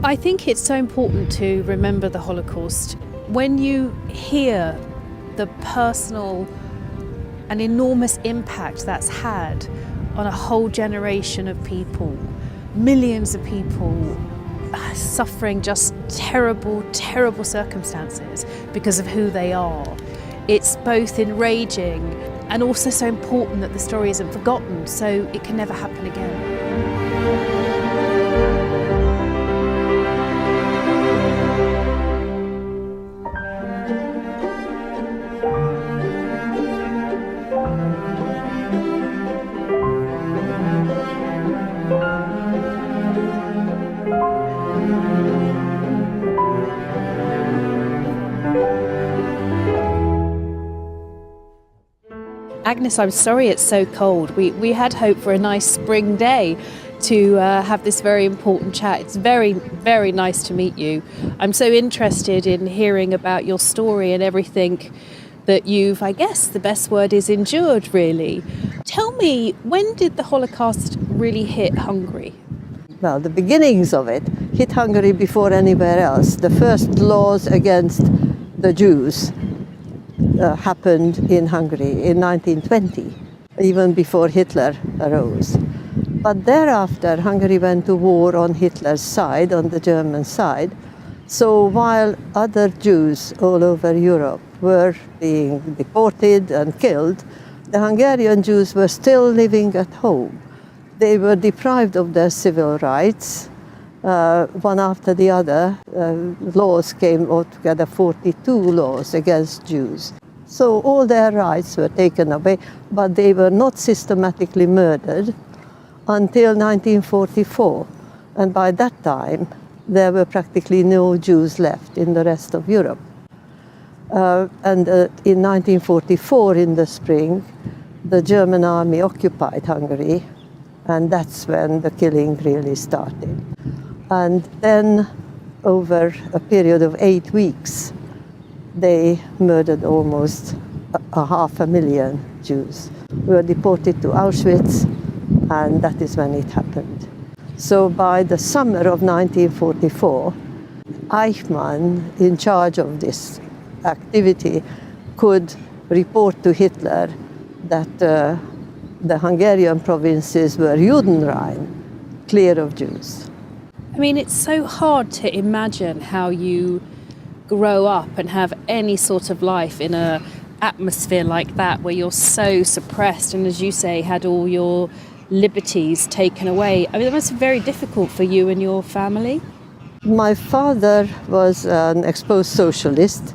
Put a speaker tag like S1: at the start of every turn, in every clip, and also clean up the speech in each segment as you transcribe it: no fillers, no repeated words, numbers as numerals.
S1: I think it's so important to remember the Holocaust. When you hear the personal and enormous impact that's had on a whole generation of people, millions of people suffering just terrible, terrible circumstances because of who they are, it's both enraging and also so important that the story isn't forgotten, so it can never happen again. Agnes, I'm sorry it's so cold. We had hoped for a nice spring day to have this very important chat. It's very, very nice to meet you. I'm so interested in hearing about your story and everything that you've, I guess the best word is endured, really. Tell me, when did the Holocaust really hit Hungary?
S2: Well, the beginnings of it hit Hungary before anywhere else. The first laws against the Jews happened in Hungary in 1920, even before Hitler arose. But thereafter, Hungary went to war on Hitler's side, on the German side. So while other Jews all over Europe were being deported and killed, the Hungarian Jews were still living at home. They were deprived of their civil rights. One after the other, laws came altogether, 42 laws against Jews. So all their rights were taken away, but they were not systematically murdered until 1944. And by that time, there were practically no Jews left in the rest of Europe. In 1944, in the spring, the German army occupied Hungary, and that's when the killing really started. And then, over a period of 8 weeks, they murdered almost 500,000 Jews who were deported to Auschwitz, and that is when it happened. So by the summer of 1944, Eichmann, in charge of this activity, could report to Hitler that the Hungarian provinces were Judenrein, clear of Jews.
S1: I mean, it's so hard to imagine how you grow up and have any sort of life in an atmosphere like that, where you're so suppressed and, as you say, had all your liberties taken away. I mean, that must be very difficult for you and your family.
S2: My father was an exposed socialist,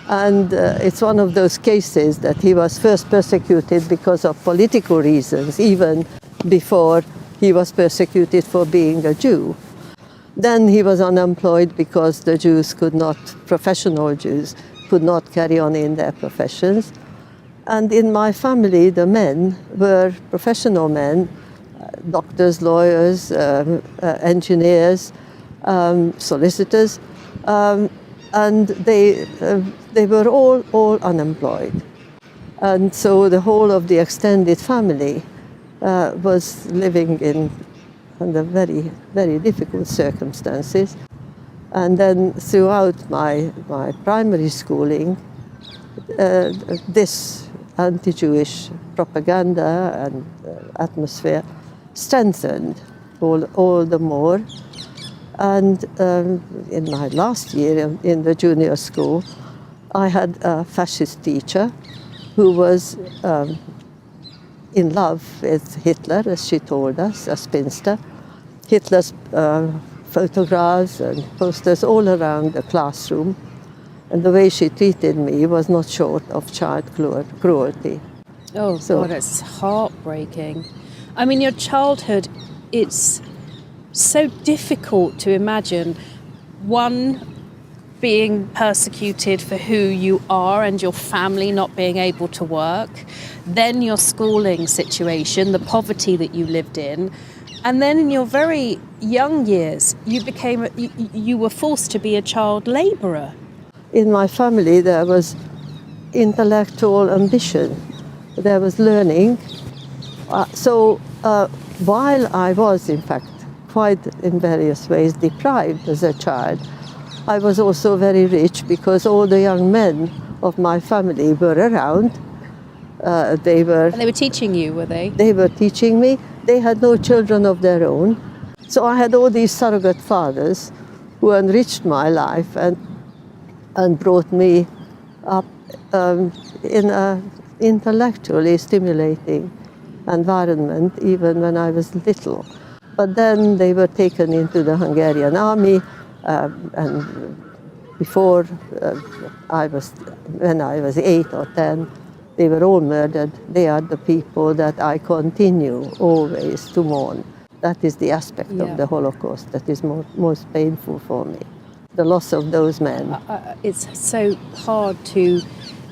S2: and it's one of those cases that he was first persecuted because of political reasons, even before he was persecuted for being a Jew. Then he was unemployed because the Jews professional Jews, could not carry on in their professions. And in my family, the men were professional men, doctors, lawyers, engineers, solicitors, and they were all unemployed. And so the whole of the extended family was living under very, very difficult circumstances. And then throughout my primary schooling, this anti-Jewish propaganda and atmosphere strengthened all the more. And in my last year in the junior school, I had a fascist teacher who was in love with Hitler, as she told us, a spinster. Hitler's photographs and posters all around the classroom. And the way she treated me was not short of child cruelty.
S1: Oh, God, it's heartbreaking. I mean, your childhood, it's so difficult to imagine, one, being persecuted for who you are and your family not being able to work, then your schooling situation, the poverty that you lived in, and then in your very young years, you were forced to be a child labourer.
S2: In my family, there was intellectual ambition. There was learning. So while I was, in fact, quite in various ways deprived as a child. I was also very rich because all the young men of my family were around.
S1: And they were teaching you, were they?
S2: They were teaching me. They had no children of their own. So I had all these surrogate fathers who enriched my life and brought me up in an intellectually stimulating environment, even when I was little. But then they were taken into the Hungarian army, and before when I was 8 or 10, they were all murdered. They are the people that I continue always to mourn. That is the aspect of the Holocaust that is most painful for me, the loss of those men.
S1: It's so hard to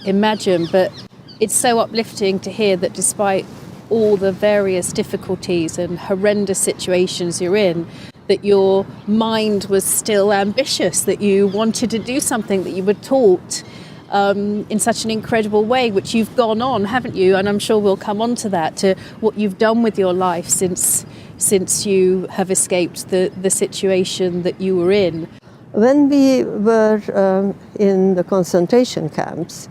S1: imagine, but it's so uplifting to hear that despite all the various difficulties and horrendous situations you're in, that your mind was still ambitious, that you wanted to do something, that you were taught in such an incredible way, which you've gone on, haven't you? And I'm sure we'll come on to that, to what you've done with your life since you have escaped the situation that you were in.
S2: When we were in the concentration camps,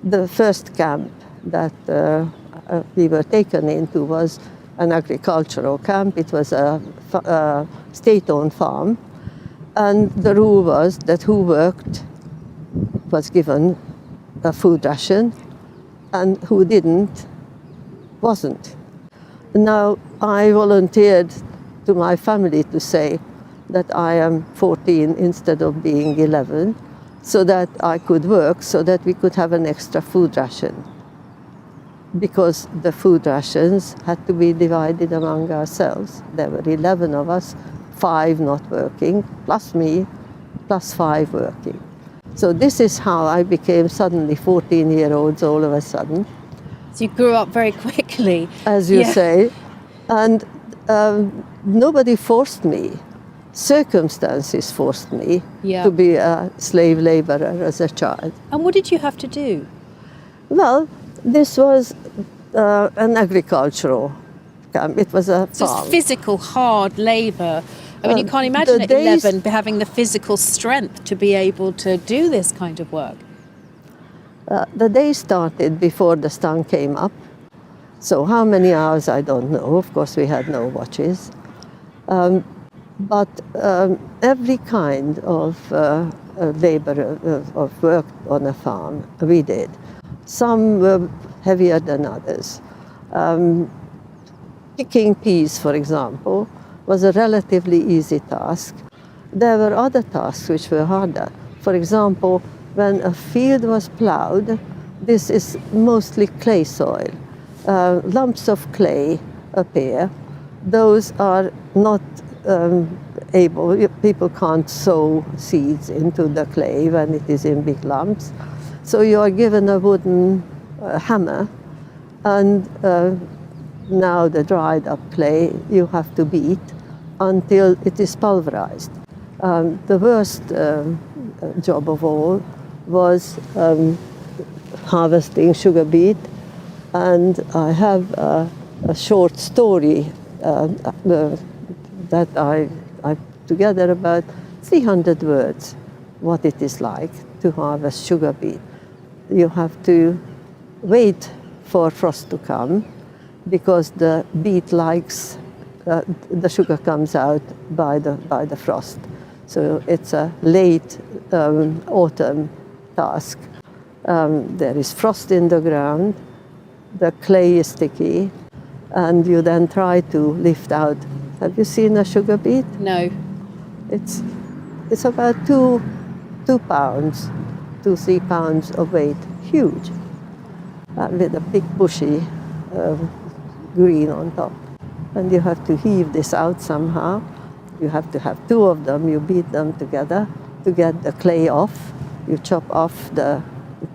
S2: the first camp that we were taken into was an agricultural camp. It was a state-owned farm, and the rule was that who worked was given a food ration, and who didn't wasn't. Now, I volunteered to my family to say that I am 14 instead of being 11, so that I could work, so that we could have an extra food ration. Because the food rations had to be divided among ourselves. There were 11 of us, 5 not working, plus me, plus 5 working. So this is how I became suddenly 14-year-olds all of a sudden.
S1: So you grew up very quickly.
S2: As you say. And nobody forced me. Circumstances forced me to be a slave laborer as a child.
S1: And what did you have to do?
S2: Well, this was an agricultural camp. It was a farm.
S1: So it's physical, hard labour. I mean, you can't imagine at 11 having the physical strength to be able to do this kind of work.
S2: The day started before the sun came up. So how many hours, I don't know. Of course, we had no watches. But every kind of labor, of work on a farm, we did. Some were heavier than others. Picking peas, for example, was a relatively easy task. There were other tasks which were harder. For example, when a field was plowed, this is mostly clay soil. Lumps of clay appear. Those are not people can't sow seeds into the clay when it is in big lumps. So you are given a wooden hammer, and now the dried up clay you have to beat until it is pulverized. The worst job of all was harvesting sugar beet, and I have a short story that I together about 300 words, what it is like to harvest sugar beet. You have to wait for frost to come, because the beet likes, the sugar comes out by the frost. So it's a late autumn task. There is frost in the ground, the clay is sticky, and you then try to lift out. Have you seen a sugar beet?
S1: No.
S2: It's about 2 pounds, 3 pounds of weight, huge, with a big bushy green on top. And you have to heave this out somehow. You have to have 2 of them. You beat them together to get the clay off. You chop off the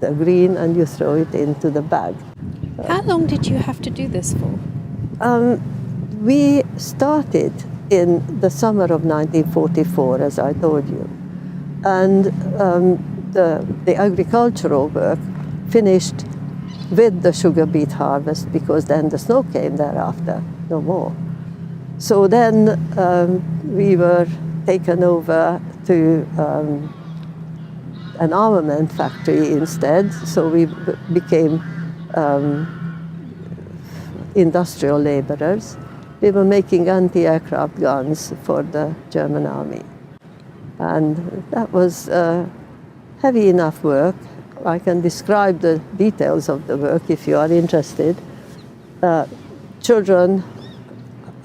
S2: green and you throw it into the bag.
S1: How long did you have to do this for?
S2: We started in the summer of 1944, as I told you. And the agricultural work finished with the sugar beet harvest, because then the snow came thereafter, no more. So then we were taken over to an armament factory instead. So we became industrial laborers. We were making anti-aircraft guns for the German army. And that was heavy enough work. I can describe the details of the work if you are interested. Children,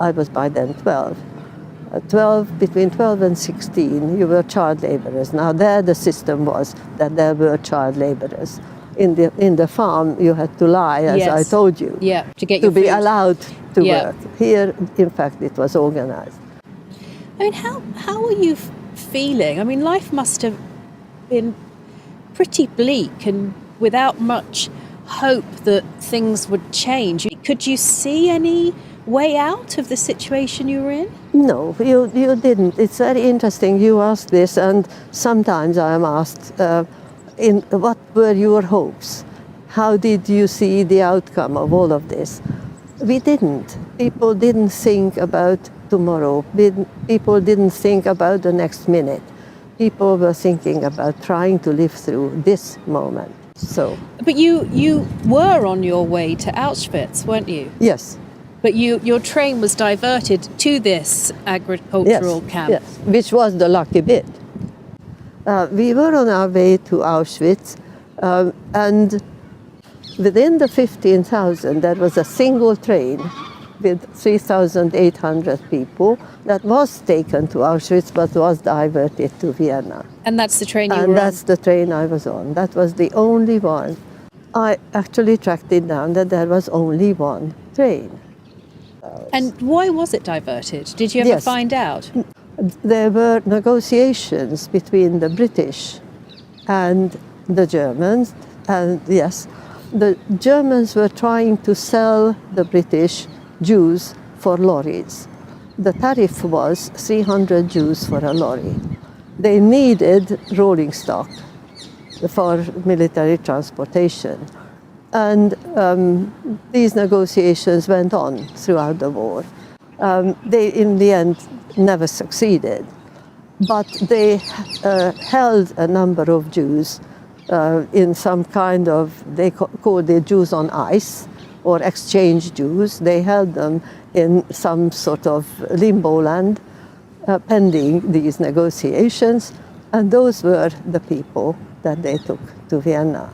S2: I was by then 12. Between 12 and 16, you were child laborers. Now there the system was that there were child laborers. In the farm, you had to lie, as
S1: Yes.
S2: I told you,
S1: Yeah, to get
S2: to
S1: your
S2: be
S1: food.
S2: allowed to
S1: Yeah.
S2: work. Here, in fact, it was organized.
S1: I mean, how are you feeling? I mean, life must have been pretty bleak and without much hope that things would change. Could you see any way out of the situation you were in?
S2: No, you didn't. It's very interesting you asked this, and sometimes I am asked, what were your hopes? How did you see the outcome of all of this? We didn't. People didn't think about tomorrow. People didn't think about the next minute. People were thinking about trying to live through this moment. So,
S1: But you were on your way to Auschwitz, weren't you?
S2: yes.
S1: But your train was diverted to this agricultural camp.
S2: Yes, which was the lucky bit. We were on our way to Auschwitz, and within the 15,000, there was a single train with 3,800 people that was taken to Auschwitz but was diverted to Vienna.
S1: And that's the train you
S2: And
S1: were
S2: that's the train I was on. That was the only one. I actually tracked it down that there was only one train.
S1: on. And why was it diverted? Did you ever
S2: Yes.
S1: find out?
S2: There were negotiations between the British and the Germans, and yes, the Germans were trying to sell the British Jews for lorries. The tariff was 300 Jews for a lorry. They needed rolling stock for military transportation. And these negotiations went on throughout the war. They, in the end, never succeeded. But they held a number of Jews in some kind of, they called it Jews on ice, or exchange Jews. They held them in some sort of limbo land pending these negotiations, and those were the people that they took to Vienna.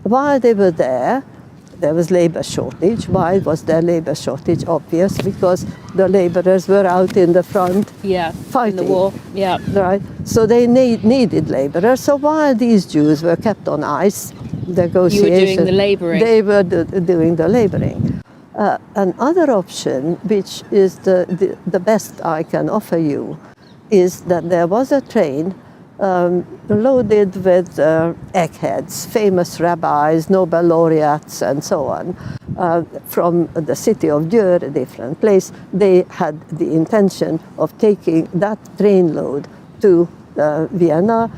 S2: While they were there was labor shortage. Why was there labor shortage? Obvious, because the laborers were out in the front
S1: Yeah,
S2: fighting.
S1: in the war. Yeah.
S2: Right, so they needed laborers. So while these Jews were kept on ice, negotiations,
S1: the labouring.
S2: They were doing the laboring. Another option, which is the best I can offer you, is that there was a train loaded with eggheads, famous rabbis, Nobel laureates, and so on, from the city of Dürr, a different place. They had the intention of taking that train load to Vienna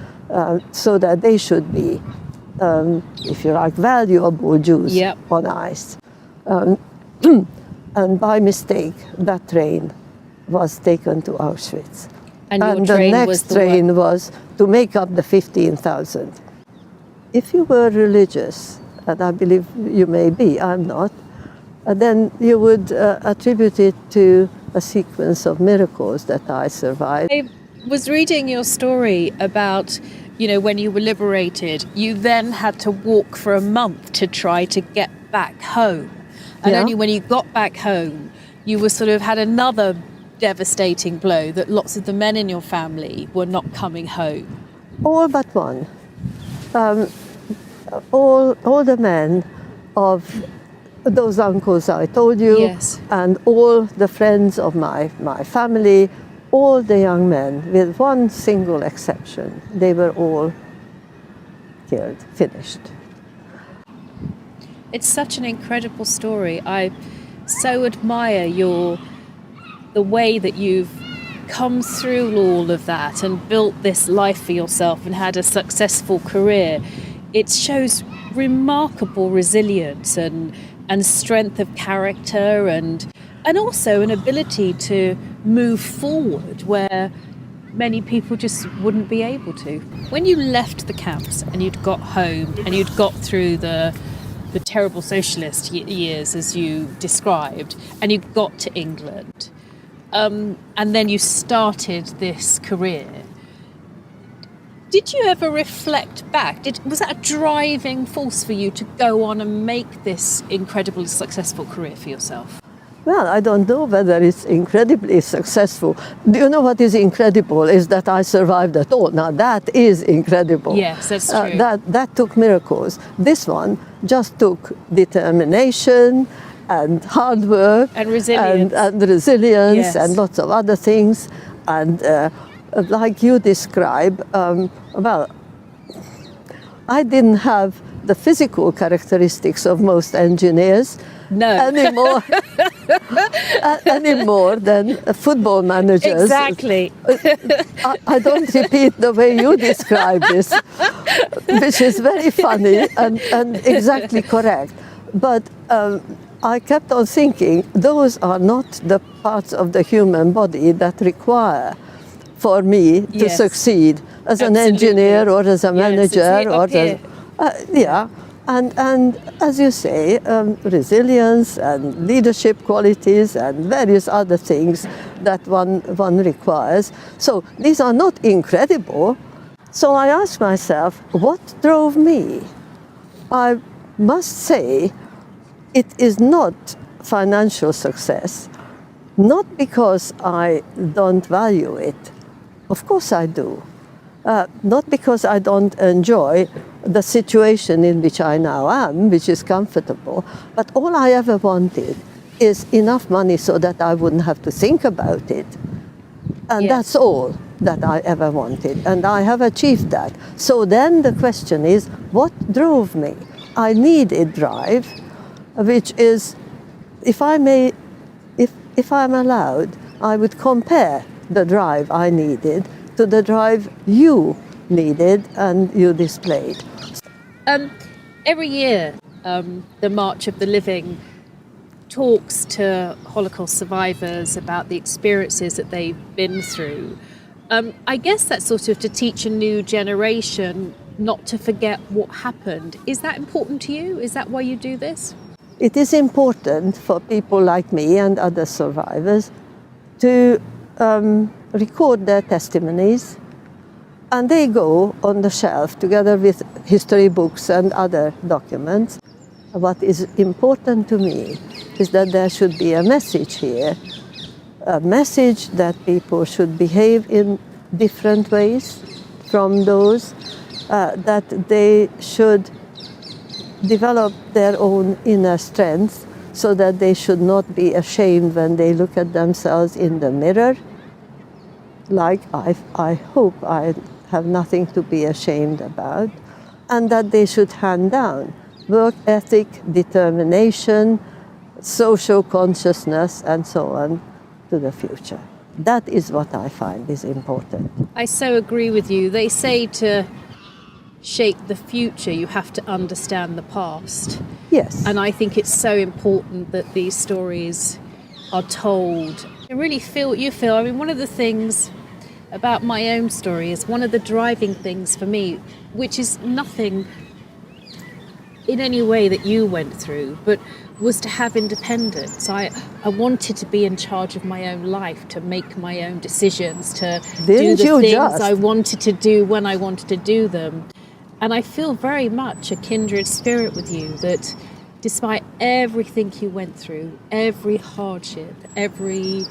S2: so that they should be, if you like, valuable Jews
S1: Yep.
S2: on ice. And by mistake, that train was taken to Auschwitz.
S1: And your
S2: the
S1: train
S2: next
S1: was the
S2: train was to make up the 15,000. If you were religious, and I believe you may be, I'm not, then you would attribute it to a sequence of miracles that I survived.
S1: I was reading your story about, when you were liberated, you then had to walk for a month to try to get back home. And
S2: Yeah.
S1: only when you got back home, you were sort of had another devastating blow that lots of the men in your family were not coming home.
S2: All but one. All the men of those uncles I told you,
S1: Yes.
S2: and all the friends of my family, all the young men, with one single exception, they were all killed, finished.
S1: It's such an incredible story. I so admire the way that you've come through all of that and built this life for yourself and had a successful career. It shows remarkable resilience and strength of character and and also an ability to move forward where many people just wouldn't be able to. When you left the camps and you'd got home and you'd got through the terrible socialist years, as you described, and you got to England, and then you started this career, did you ever reflect back? Was that a driving force for you to go on and make this incredibly successful career for yourself?
S2: Well, I don't know whether it's incredibly successful. Do you know what is incredible is that I survived at all. Now that is incredible.
S1: Yes, that's true.
S2: That took miracles. This one just took determination and hard work
S1: And resilience.
S2: and resilience
S1: Yes.
S2: and lots of other things. And like you describe, well, I didn't have the physical characteristics of most engineers.
S1: No.
S2: Any more than football managers.
S1: Exactly.
S2: I don't repeat the way you describe this, which is very funny and exactly correct. But I kept on thinking, those are not the parts of the human body that require for me to
S1: Yes.
S2: succeed as an
S1: Absolutely.
S2: engineer or as a
S1: Yes,
S2: manager
S1: it's
S2: or
S1: up here.
S2: yeah. And as you say, resilience and leadership qualities and various other things that one requires. So these are not incredible. So I ask myself, what drove me? I must say it is not financial success, not because I don't value it. Of course I do. Not because I don't enjoy the situation in which I now am, which is comfortable, but all I ever wanted is enough money so that I wouldn't have to think about it. And
S1: Yes.
S2: that's all that I ever wanted, and I have achieved that. So then the question is, what drove me? I need a drive, which is, if I'm allowed, I would compare the drive I needed to the drive you needed and you displayed.
S1: Every year, the March of the Living talks to Holocaust survivors about the experiences that they've been through. I guess that's sort of to teach a new generation not to forget what happened. Is that important to you? Is that why you do this?
S2: It is important for people like me and other survivors to record their testimonies, and they go on the shelf together with history books and other documents. What is important to me is that there should be a message here, a message that people should behave in different ways from those, that they should develop their own inner strength so that they should not be ashamed when they look at themselves in the mirror. Like I hope I have nothing to be ashamed about, and that they should hand down work ethic, determination, social consciousness, and so on to the future. That is what I find is important.
S1: I so agree with you. They say to shape the future, you have to understand the past.
S2: Yes.
S1: And I think it's so important that these stories are told. I really feel what you feel. I mean, one of the things about my own story is one of the driving things for me, which is nothing in any way that you went through, but was to have independence. I wanted to be in charge of my own life, to make my own decisions, to do the things I wanted to do when I wanted to do them. And I feel very much a kindred spirit with you, that despite everything you went through, every hardship, every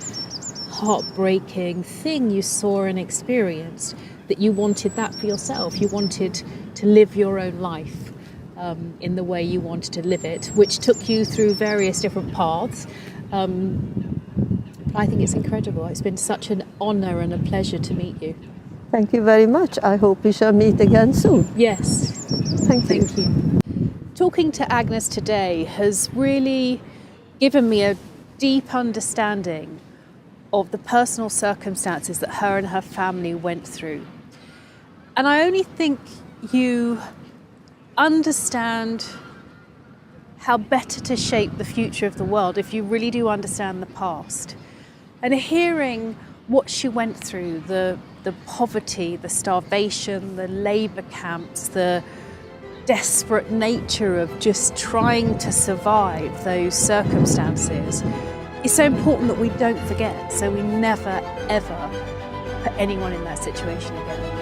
S1: heartbreaking thing you saw and experienced, that you wanted that for yourself. You wanted to live your own life in the way you wanted to live it, which took you through various different paths. I think it's incredible. It's been such an honour and a pleasure to meet you.
S2: Thank you very much. I hope we shall meet again soon.
S1: Yes.
S2: Thank you.
S1: Thank you. Talking to Agnes today has really given me a deep understanding of the personal circumstances that her and her family went through. And I only think you understand how better to shape the future of the world if you really do understand the past. And hearing what she went through, the poverty, the starvation, the labour camps, the desperate nature of just trying to survive those circumstances, is so important that we don't forget, so we never, ever put anyone in that situation again.